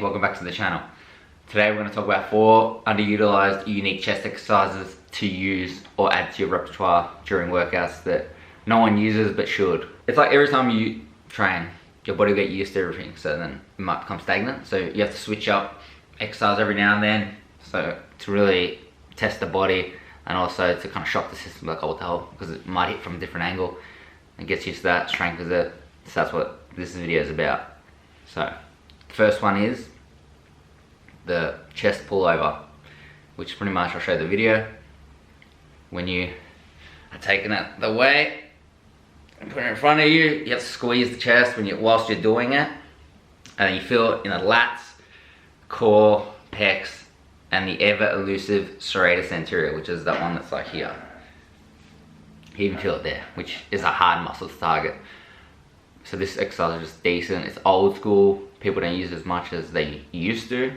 welcome back to the channel. Today we're going to talk about 4 underutilized unique chest exercises to use or add to your repertoire during workouts that no one uses but should. It's like every time you train, your body will get used to everything, so then it might become stagnant. So you have to switch up exercise every now and then, so to really test the body and also to kind of shock the system like I will tell, because it might hit from a different angle and gets used to that, strengthens it. So that's what this video is about. So the first one is the chest pullover, which pretty much I'll show you the video. When you are taking it the weight and putting it in front of you, you have to squeeze the chest whilst you're doing it, and you feel it in the lats, core, pecs, and the ever elusive serratus anterior, which is that one that's like here. You even feel it there, which is a hard muscle to target. So this exercise is just decent. It's old school. People don't use it as much as they used to,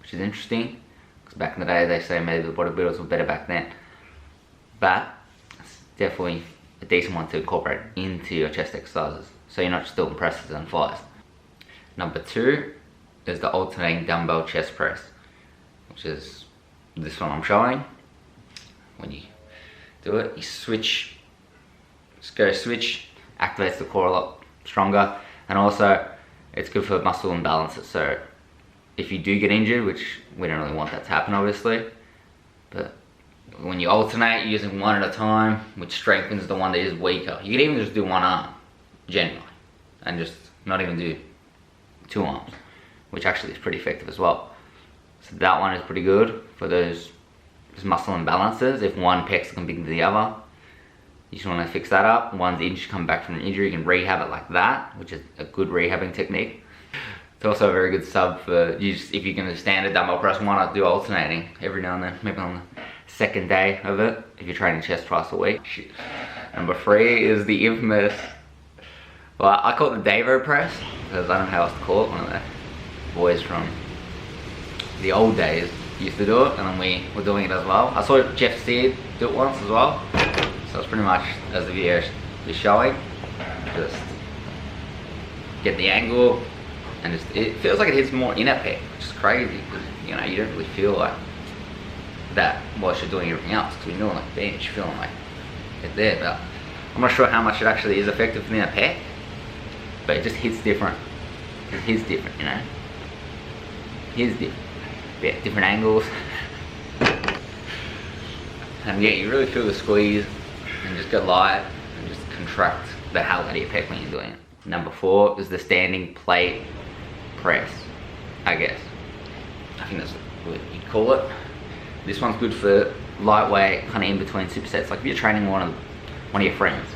which is interesting, because back in the day they say maybe the bodybuilders were better back then. But it's definitely a decent one to incorporate into your chest exercises, so you're not just doing presses and flies. Number 2 is the alternating dumbbell chest press, which is this one I'm showing. When you do it, you switch, just go switch, activates the core a lot stronger, and also it's good for muscle imbalances. So if you do get injured, which we don't really want that to happen obviously, but when you alternate using one at a time, which strengthens the one that is weaker. You can even just do one arm generally and just not even do 2 arms, which actually is pretty effective as well. So that one is pretty good for those muscle imbalances. If one pec's compared to the other, you just want to fix that up. One's injured, come back from an injury, you can rehab it like that, which is a good rehabbing technique. It's also a very good sub for you. If you're going to stand a dumbbell press, why not do alternating every now and then, maybe on the second day of it, if you're training chest twice a week. Number 3 is the infamous, well, I call it the Devo Press, because I don't know how else to call it. One of the boys from the old days used to do it, and then we were doing it as well. I saw Jeff Seed do it once as well. So it's pretty much as the video is showing. Just get the angle, and just, it feels like it hits more inner pec, which is crazy, because you know you don't really feel like that whilst you're doing everything else. Because when you're doing like bench, you're feeling like it there. But I'm not sure how much it actually is effective for the inner pec, but it just hits different. It hits different, you know. Hits different. Yeah, different angles. And yeah, you really feel the squeeze. And just go light and just contract the hell out of your pec when you're doing it. Number 4 is the standing plate press, I guess. I think that's what you'd call it. This one's good for lightweight, kind of in between supersets. Like if you're training one of your friends,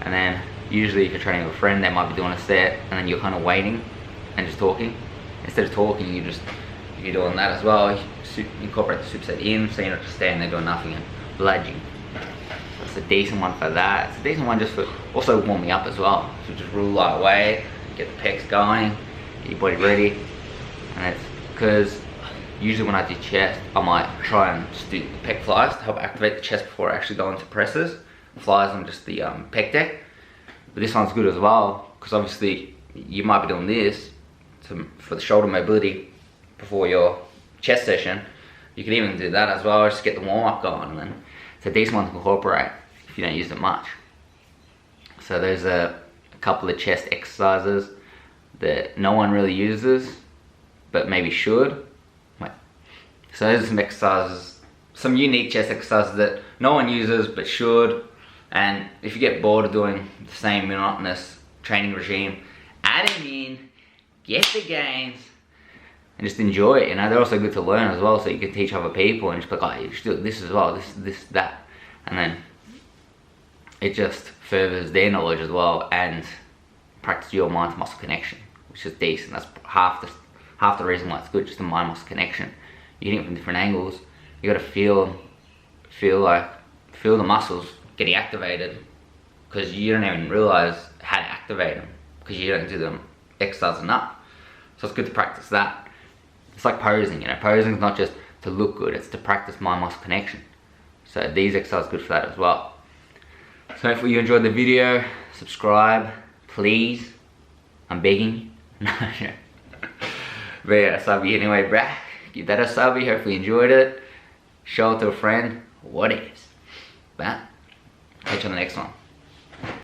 and then usually if you're training with a friend, they might be doing a set, and then you're kind of waiting and just talking. Instead of talking, if you're doing that as well, you incorporate the superset in, so you're not just standing there doing nothing and bludging. It's a decent one for that. It's a decent one just for also warming up as well. So just real lightweight, get the pecs going, get your body ready. And it's because usually when I do chest, I might try and just do the pec flies to help activate the chest before I actually go into presses. Flies on just the pec deck. But this one's good as well, because obviously you might be doing this for the shoulder mobility before your chest session. You can even do that as well, just get the warm up going, and then it's a decent one to incorporate if you don't use it much. So there's a couple of chest exercises that no one really uses, but maybe should. Wait. So those are some exercises, some unique chest exercises that no one uses but should. And if you get bored of doing the same monotonous training regime, add them in, get the gains, and just enjoy it. You know, they're also good to learn as well, so you can teach other people and just be like, oh, you should do this as well, this, that. And then it just furthers their knowledge as well, and practice your mind-to-muscle connection, which is decent. That's half the reason why it's good, just the mind-muscle connection. You're getting it from different angles. You gotta feel the muscles getting activated, because you don't even realize how to activate them, because you don't do them exercise enough. So it's good to practice that. It's like posing, you know, posing is not just to look good, it's to practice mind-muscle connection. So these exercises are good for that as well. So hopefully you enjoyed the video. Subscribe, please. I'm begging you. But yeah, subby anyway, bruh. Give that a subby. Hopefully you enjoyed it. Show it to a friend. What is? But catch you on the next one.